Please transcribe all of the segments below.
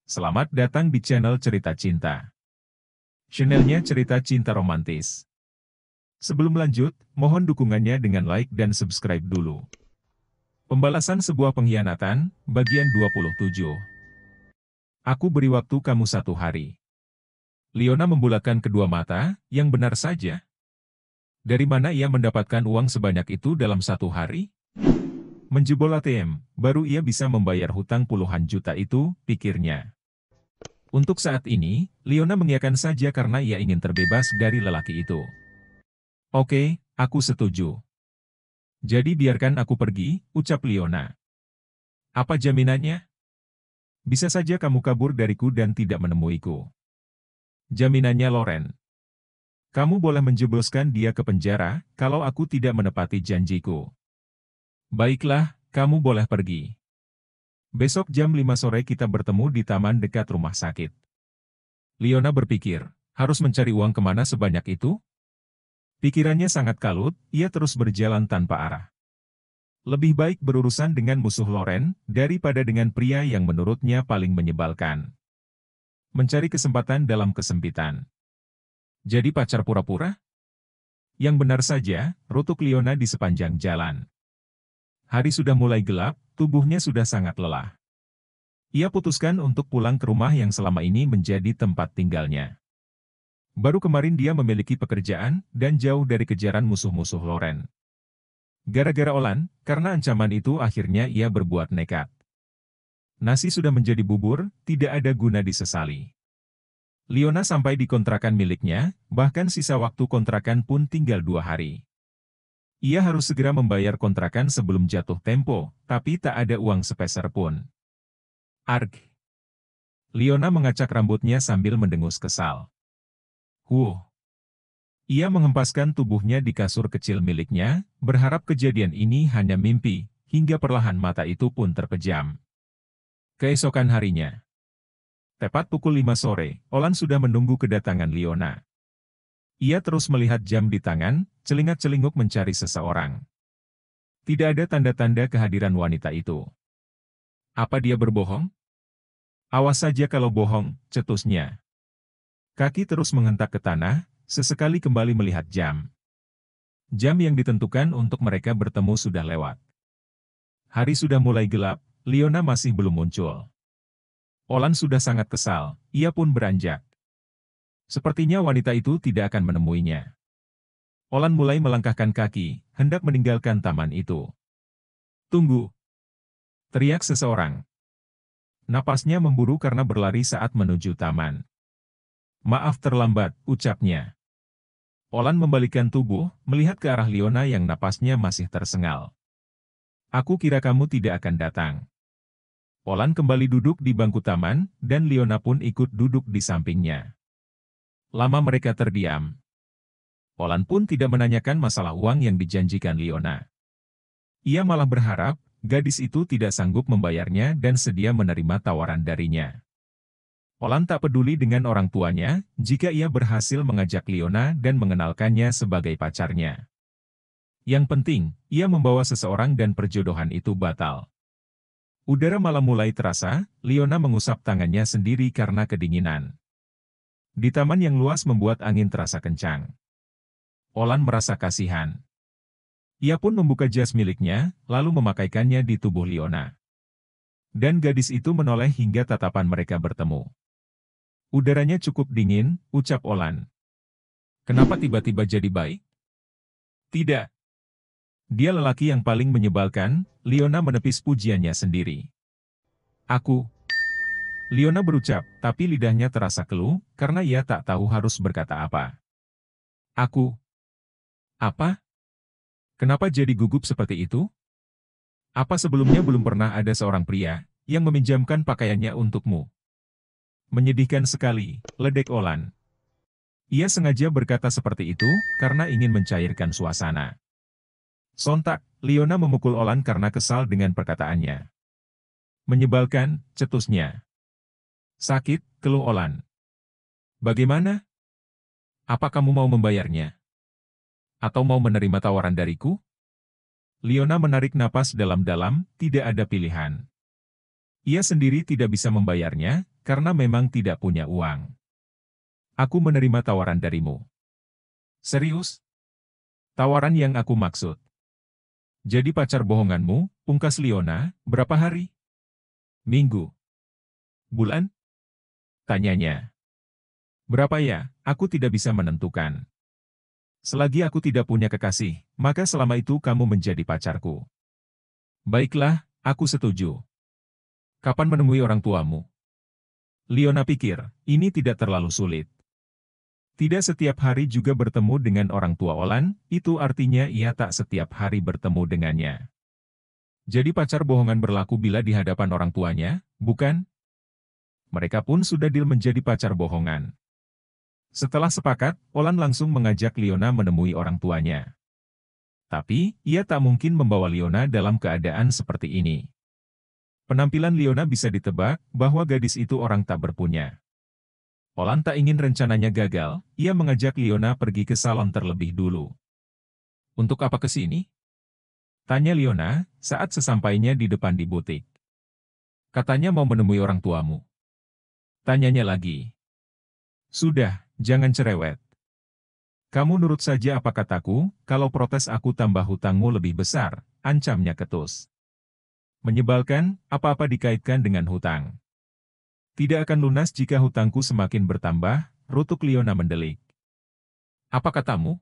Selamat datang di channel Cerita Cinta. Channelnya cerita cinta romantis. Sebelum lanjut, mohon dukungannya dengan like dan subscribe dulu. Pembalasan sebuah pengkhianatan, bagian 27. Aku beri waktu kamu 1 hari. Leona membulatkan kedua mata, yang benar saja. Dari mana ia mendapatkan uang sebanyak itu dalam 1 hari? Menjebol ATM, baru ia bisa membayar hutang puluhan juta itu, pikirnya. Untuk saat ini, Leona mengiyakan saja karena ia ingin terbebas dari lelaki itu. Oke, aku setuju. Jadi biarkan aku pergi, ucap Leona. Apa jaminannya? Bisa saja kamu kabur dariku dan tidak menemuiku. Jaminannya Loren. Kamu boleh menjebloskan dia ke penjara, kalau aku tidak menepati janjiku. Baiklah, kamu boleh pergi. Besok jam 5 sore kita bertemu di taman dekat rumah sakit. Leona berpikir, harus mencari uang kemana sebanyak itu? Pikirannya sangat kalut, ia terus berjalan tanpa arah. Lebih baik berurusan dengan musuh Loren, daripada dengan pria yang menurutnya paling menyebalkan. Mencari kesempatan dalam kesempitan. Jadi pacar pura-pura? Yang benar saja, rutuk Leona di sepanjang jalan. Hari sudah mulai gelap, tubuhnya sudah sangat lelah. Ia putuskan untuk pulang ke rumah yang selama ini menjadi tempat tinggalnya. Baru kemarin dia memiliki pekerjaan, dan jauh dari kejaran musuh-musuh Loren. Gara-gara Olan, karena ancaman itu akhirnya ia berbuat nekat. Nasi sudah menjadi bubur, tidak ada guna disesali. Leona sampai di kontrakan miliknya, bahkan sisa waktu kontrakan pun tinggal 2 hari. Ia harus segera membayar kontrakan sebelum jatuh tempo, tapi tak ada uang sepeser pun. Arg. Leona mengacak rambutnya sambil mendengus kesal. Ia menghempaskan tubuhnya di kasur kecil miliknya, berharap kejadian ini hanya mimpi, hingga perlahan mata itu pun terpejam. Keesokan harinya. Tepat pukul 5 sore, Olan sudah menunggu kedatangan Leona. Ia terus melihat jam di tangan, celingat-celinguk mencari seseorang. Tidak ada tanda-tanda kehadiran wanita itu. Apa dia berbohong? Awas saja kalau bohong, cetusnya. Kaki terus menghentak ke tanah, sesekali kembali melihat jam. Jam yang ditentukan untuk mereka bertemu sudah lewat. Hari sudah mulai gelap, Leona masih belum muncul. Olan sudah sangat kesal, ia pun beranjak. Sepertinya wanita itu tidak akan menemuinya. Olan mulai melangkahkan kaki, hendak meninggalkan taman itu. Tunggu! Teriak seseorang. Napasnya memburu karena berlari saat menuju taman. Maaf terlambat, ucapnya. Olan membalikkan tubuh, melihat ke arah Leona yang napasnya masih tersengal. Aku kira kamu tidak akan datang. Olan kembali duduk di bangku taman, dan Leona pun ikut duduk di sampingnya. Lama mereka terdiam. Olan pun tidak menanyakan masalah uang yang dijanjikan Leona. Ia malah berharap, gadis itu tidak sanggup membayarnya dan sedia menerima tawaran darinya. Olan tak peduli dengan orang tuanya, jika ia berhasil mengajak Leona dan mengenalkannya sebagai pacarnya. Yang penting, ia membawa seseorang dan perjodohan itu batal. Udara malam mulai terasa, Leona mengusap tangannya sendiri karena kedinginan. Di taman yang luas membuat angin terasa kencang. Olan merasa kasihan. Ia pun membuka jas miliknya, lalu memakaikannya di tubuh Leona. Dan gadis itu menoleh hingga tatapan mereka bertemu. Udaranya cukup dingin, ucap Olan. Kenapa tiba-tiba jadi baik? Tidak. Dia lelaki yang paling menyebalkan, Leona menepis pujiannya sendiri. Aku. Leona berucap, tapi lidahnya terasa keluh, karena ia tak tahu harus berkata apa. Aku. Apa? Kenapa jadi gugup seperti itu? Apa sebelumnya belum pernah ada seorang pria, yang meminjamkan pakaiannya untukmu? Menyedihkan sekali, ledek Olan. Ia sengaja berkata seperti itu, karena ingin mencairkan suasana. Sontak, Leona memukul Olan karena kesal dengan perkataannya. Menyebalkan, cetusnya. Sakit, keluh Olan. Bagaimana? Apa kamu mau membayarnya? Atau mau menerima tawaran dariku? Leona menarik napas dalam-dalam, tidak ada pilihan. Ia sendiri tidak bisa membayarnya, karena memang tidak punya uang. Aku menerima tawaran darimu. Serius? Tawaran yang aku maksud. Jadi pacar bohonganmu, pungkas Leona, berapa hari? Minggu. Bulan? Tanyanya. Berapa ya? Aku tidak bisa menentukan. Selagi aku tidak punya kekasih, maka selama itu kamu menjadi pacarku. Baiklah, aku setuju. Kapan menemui orang tuamu? Leona pikir, ini tidak terlalu sulit. Tidak setiap hari juga bertemu dengan orang tua Olan, itu artinya ia tak setiap hari bertemu dengannya. Jadi pacar bohongan berlaku bila di hadapan orang tuanya, bukan? Mereka pun sudah deal menjadi pacar bohongan. Setelah sepakat, Olan langsung mengajak Leona menemui orang tuanya. Tapi, ia tak mungkin membawa Leona dalam keadaan seperti ini. Penampilan Leona bisa ditebak bahwa gadis itu orang tak berpunya. Olan tak ingin rencananya gagal, ia mengajak Leona pergi ke salon terlebih dulu. Untuk apa ke sini? Tanya Leona, saat sesampainya di depan di butik. Katanya mau menemui orang tuamu. Tanyanya lagi. Sudah, jangan cerewet. Kamu nurut saja apa kataku, kalau protes aku tambah hutangmu lebih besar, ancamnya ketus. Menyebalkan, apa-apa dikaitkan dengan hutang. Tidak akan lunas jika hutangku semakin bertambah, rutuk Leona mendelik. Apa katamu?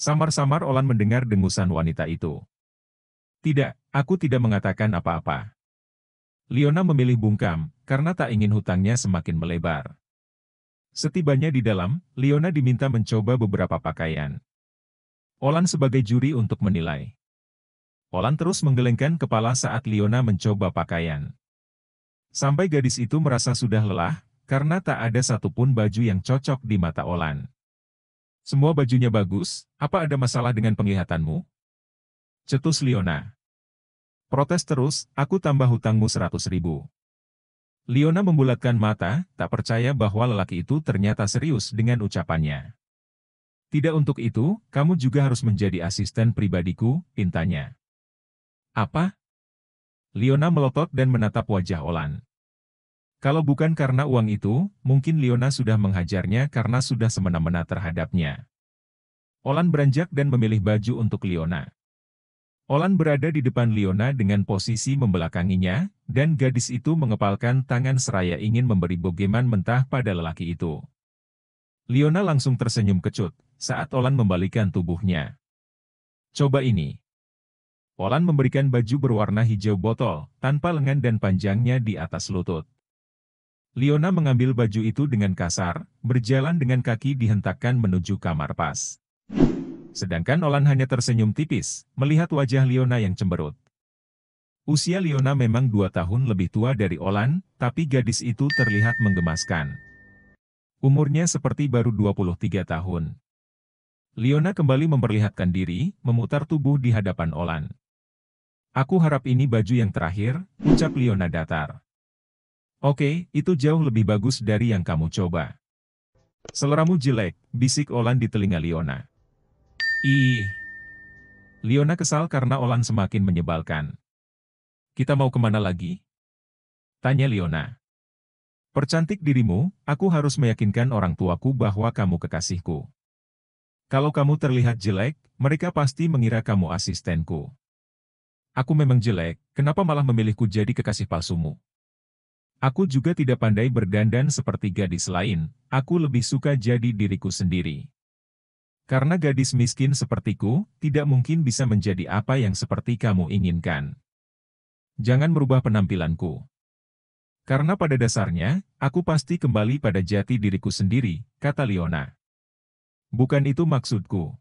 Samar-samar Olan mendengar dengusan wanita itu. Tidak, aku tidak mengatakan apa-apa. Leona memilih bungkam, karena tak ingin hutangnya semakin melebar. Setibanya di dalam, Leona diminta mencoba beberapa pakaian. Olan sebagai juri untuk menilai. Olan terus menggelengkan kepala saat Leona mencoba pakaian. Sampai gadis itu merasa sudah lelah, karena tak ada satupun baju yang cocok di mata Olan. Semua bajunya bagus, apa ada masalah dengan penglihatanmu? Cetus Leona. Protes terus, aku tambah hutangmu 100.000. Leona membulatkan mata, tak percaya bahwa lelaki itu ternyata serius dengan ucapannya. Tidak untuk itu, kamu juga harus menjadi asisten pribadiku, pintanya. Apa? Leona melotot dan menatap wajah Olan. Kalau bukan karena uang itu, mungkin Leona sudah menghajarnya karena sudah semena-mena terhadapnya. Olan beranjak dan memilih baju untuk Leona. Olan berada di depan Leona dengan posisi membelakanginya, dan gadis itu mengepalkan tangan seraya ingin memberi bogeman mentah pada lelaki itu. Leona langsung tersenyum kecut, saat Olan membalikkan tubuhnya. Coba ini. Olan memberikan baju berwarna hijau botol, tanpa lengan dan panjangnya di atas lutut. Leona mengambil baju itu dengan kasar, berjalan dengan kaki dihentakkan menuju kamar pas. Sedangkan Olan hanya tersenyum tipis, melihat wajah Leona yang cemberut. Usia Leona memang 2 tahun lebih tua dari Olan, tapi gadis itu terlihat menggemaskan. Umurnya seperti baru 23 tahun. Leona kembali memperlihatkan diri, memutar tubuh di hadapan Olan. Aku harap ini baju yang terakhir, ucap Leona datar. Oke, itu jauh lebih bagus dari yang kamu coba. Seleramu jelek, bisik Olan di telinga Leona. Ih. Leona kesal karena Olan semakin menyebalkan. Kita mau kemana lagi? Tanya Leona. Percantik dirimu, aku harus meyakinkan orang tuaku bahwa kamu kekasihku. Kalau kamu terlihat jelek, mereka pasti mengira kamu asistenku. Aku memang jelek, kenapa malah memilihku jadi kekasih palsumu? Aku juga tidak pandai berdandan seperti gadis lain, aku lebih suka jadi diriku sendiri. Karena gadis miskin sepertiku, tidak mungkin bisa menjadi apa yang seperti kamu inginkan. Jangan merubah penampilanku. Karena pada dasarnya, aku pasti kembali pada jati diriku sendiri, kata Leona. Bukan itu maksudku.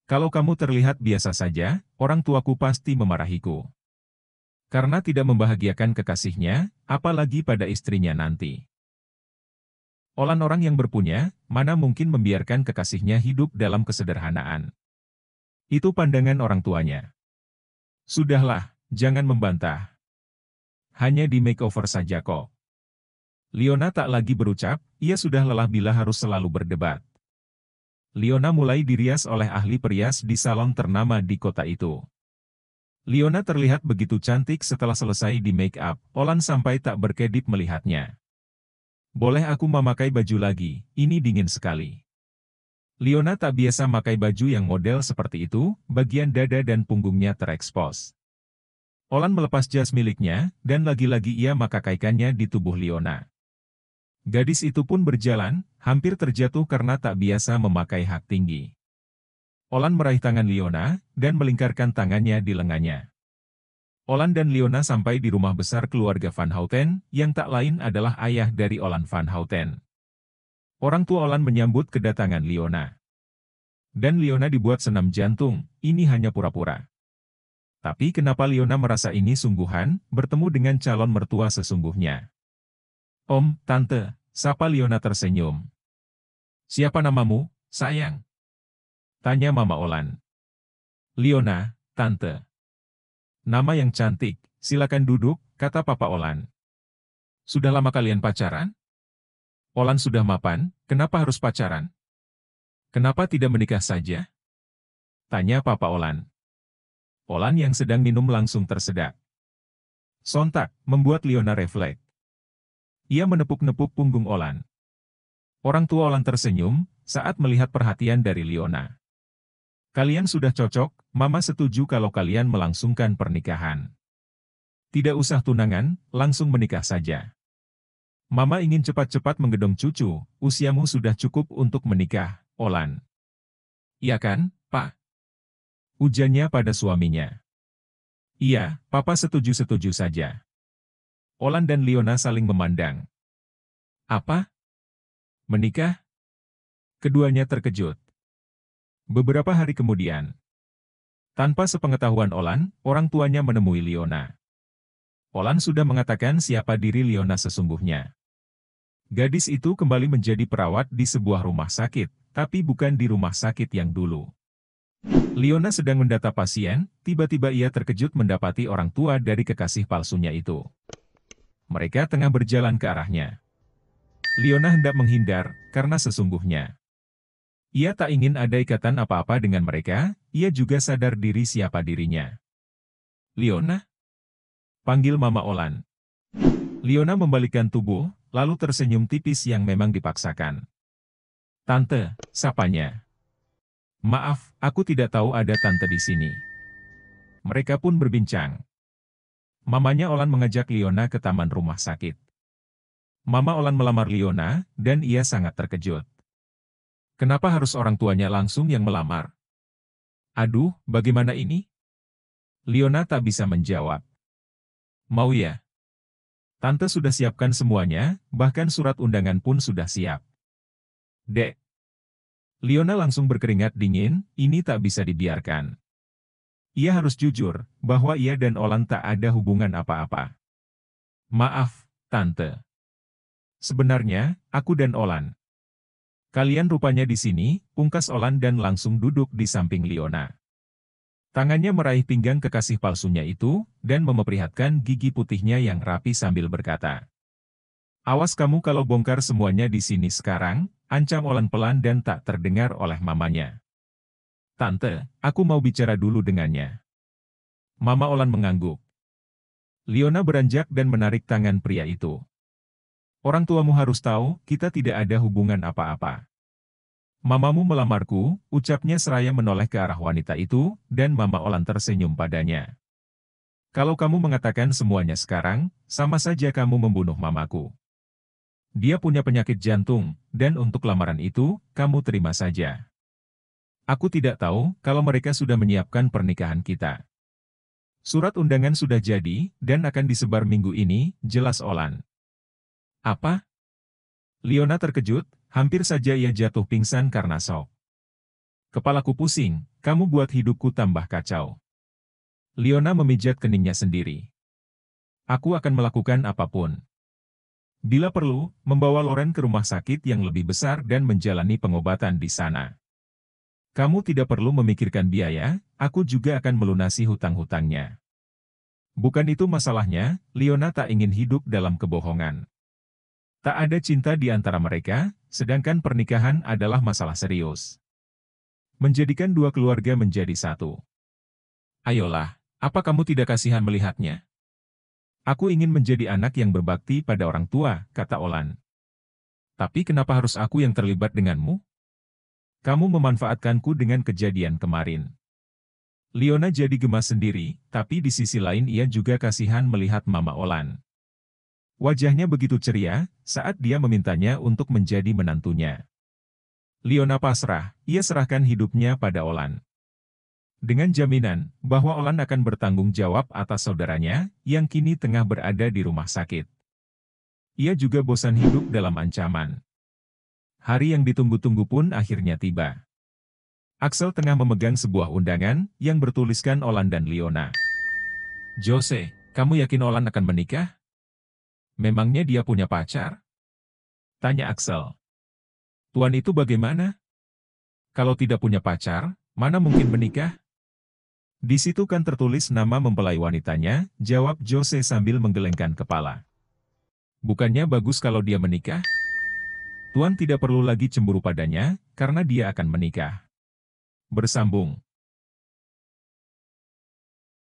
Kalau kamu terlihat biasa saja, orang tuaku pasti memarahiku. Karena tidak membahagiakan kekasihnya, apalagi pada istrinya nanti. Olan orang yang berpunya, mana mungkin membiarkan kekasihnya hidup dalam kesederhanaan. Itu pandangan orang tuanya. Sudahlah, jangan membantah. Hanya di makeover saja kok. Leona tak lagi berucap, ia sudah lelah bila harus selalu berdebat. Leona mulai dirias oleh ahli perias di salon ternama di kota itu. Leona terlihat begitu cantik setelah selesai di make up, Olan sampai tak berkedip melihatnya. Boleh aku memakai baju lagi, ini dingin sekali. Liona tak biasa pakai baju yang model seperti itu, bagian dada dan punggungnya terekspos. Olan melepas jas miliknya, dan lagi-lagi ia memakaikannya di tubuh Liona. Gadis itu pun berjalan, hampir terjatuh karena tak biasa memakai hak tinggi. Olan meraih tangan Liona, dan melingkarkan tangannya di lengannya. Olan dan Liona sampai di rumah besar keluarga Van Houten, yang tak lain adalah ayah dari Olan Van Houten. Orang tua Olan menyambut kedatangan Liona. Dan Liona dibuat senam jantung, ini hanya pura-pura. Tapi kenapa Liona merasa ini sungguhan, bertemu dengan calon mertua sesungguhnya? Om, Tante, sapa Liona tersenyum. Siapa namamu, sayang? Tanya Mama Olan. Liona, Tante. Nama yang cantik, silakan duduk, kata Papa Olan. Sudah lama kalian pacaran? Olan sudah mapan, kenapa harus pacaran? Kenapa tidak menikah saja? Tanya Papa Olan. Olan yang sedang minum langsung tersedak. Sontak, membuat Liona refleks. Ia menepuk-nepuk punggung Olan. Orang tua Olan tersenyum, saat melihat perhatian dari Liona. Kalian sudah cocok, Mama setuju kalau kalian melangsungkan pernikahan. Tidak usah tunangan, langsung menikah saja. Mama ingin cepat-cepat menggendong cucu, usiamu sudah cukup untuk menikah, Olan. Iya kan, Pak? Ujarnya pada suaminya. Iya, Papa setuju-setuju saja. Olan dan Liona saling memandang. Apa? Menikah? Keduanya terkejut. Beberapa hari kemudian, tanpa sepengetahuan Olan, orang tuanya menemui Liona. Olan sudah mengatakan siapa diri Liona sesungguhnya. Gadis itu kembali menjadi perawat di sebuah rumah sakit, tapi bukan di rumah sakit yang dulu. Liona sedang mendata pasien, tiba-tiba ia terkejut mendapati orang tua dari kekasih palsunya itu. Mereka tengah berjalan ke arahnya. Liona hendak menghindar, karena sesungguhnya ia tak ingin ada ikatan apa-apa dengan mereka, ia juga sadar diri siapa dirinya. Liona? Panggil Mama Olan. Liona membalikkan tubuh, lalu tersenyum tipis yang memang dipaksakan. Tante, sapanya. Maaf, aku tidak tahu ada tante di sini. Mereka pun berbincang. Mamanya Olan mengajak Liona ke taman rumah sakit. Mama Olan melamar Liona, dan ia sangat terkejut. Kenapa harus orang tuanya langsung yang melamar? Aduh, bagaimana ini? Liona tak bisa menjawab. Mau ya? Tante sudah siapkan semuanya, bahkan surat undangan pun sudah siap. Dek. Liona langsung berkeringat dingin, ini tak bisa dibiarkan. Ia harus jujur, bahwa ia dan Olan tak ada hubungan apa-apa. Maaf, Tante. Sebenarnya, aku dan Olan. Kalian rupanya di sini, pungkas Olan dan langsung duduk di samping Liona. Tangannya meraih pinggang kekasih palsunya itu, dan memperlihatkan gigi putihnya yang rapi sambil berkata. Awas kamu kalau bongkar semuanya di sini sekarang, ancam Olan pelan dan tak terdengar oleh mamanya. Tante, aku mau bicara dulu dengannya. Mama Olan mengangguk. Liona beranjak dan menarik tangan pria itu. Orang tuamu harus tahu, kita tidak ada hubungan apa-apa. Mamamu melamarku, ucapnya seraya menoleh ke arah wanita itu, dan Mama Olan tersenyum padanya. Kalau kamu mengatakan semuanya sekarang, sama saja kamu membunuh mamaku. Dia punya penyakit jantung, dan untuk lamaran itu, kamu terima saja. Aku tidak tahu kalau mereka sudah menyiapkan pernikahan kita. Surat undangan sudah jadi, dan akan disebar minggu ini, jelas Olan. Apa? Liona terkejut, hampir saja ia jatuh pingsan karena shock. Kepalaku pusing, kamu buat hidupku tambah kacau. Liona memijat keningnya sendiri. Aku akan melakukan apapun. Bila perlu, membawa Loren ke rumah sakit yang lebih besar dan menjalani pengobatan di sana. Kamu tidak perlu memikirkan biaya, aku juga akan melunasi hutang-hutangnya. Bukan itu masalahnya, Liona tak ingin hidup dalam kebohongan. Tak ada cinta di antara mereka, sedangkan pernikahan adalah masalah serius. Menjadikan dua keluarga menjadi satu. Ayolah, apa kamu tidak kasihan melihatnya? Aku ingin menjadi anak yang berbakti pada orang tua, kata Olan. Tapi kenapa harus aku yang terlibat denganmu? Kamu memanfaatkanku dengan kejadian kemarin. Leona jadi gemas sendiri, tapi di sisi lain ia juga kasihan melihat Mama Olan. Wajahnya begitu ceria saat dia memintanya untuk menjadi menantunya. Leona pasrah, ia serahkan hidupnya pada Olan. Dengan jaminan bahwa Olan akan bertanggung jawab atas saudaranya yang kini tengah berada di rumah sakit. Ia juga bosan hidup dalam ancaman. Hari yang ditunggu-tunggu pun akhirnya tiba. Axel tengah memegang sebuah undangan yang bertuliskan Olan dan Leona. Jose, kamu yakin Olan akan menikah? Memangnya dia punya pacar? Tanya Axel. Tuan itu bagaimana? Kalau tidak punya pacar, mana mungkin menikah? Di situ kan tertulis nama mempelai wanitanya, jawab Jose sambil menggelengkan kepala. Bukannya bagus kalau dia menikah? Tuan tidak perlu lagi cemburu padanya, karena dia akan menikah. Bersambung.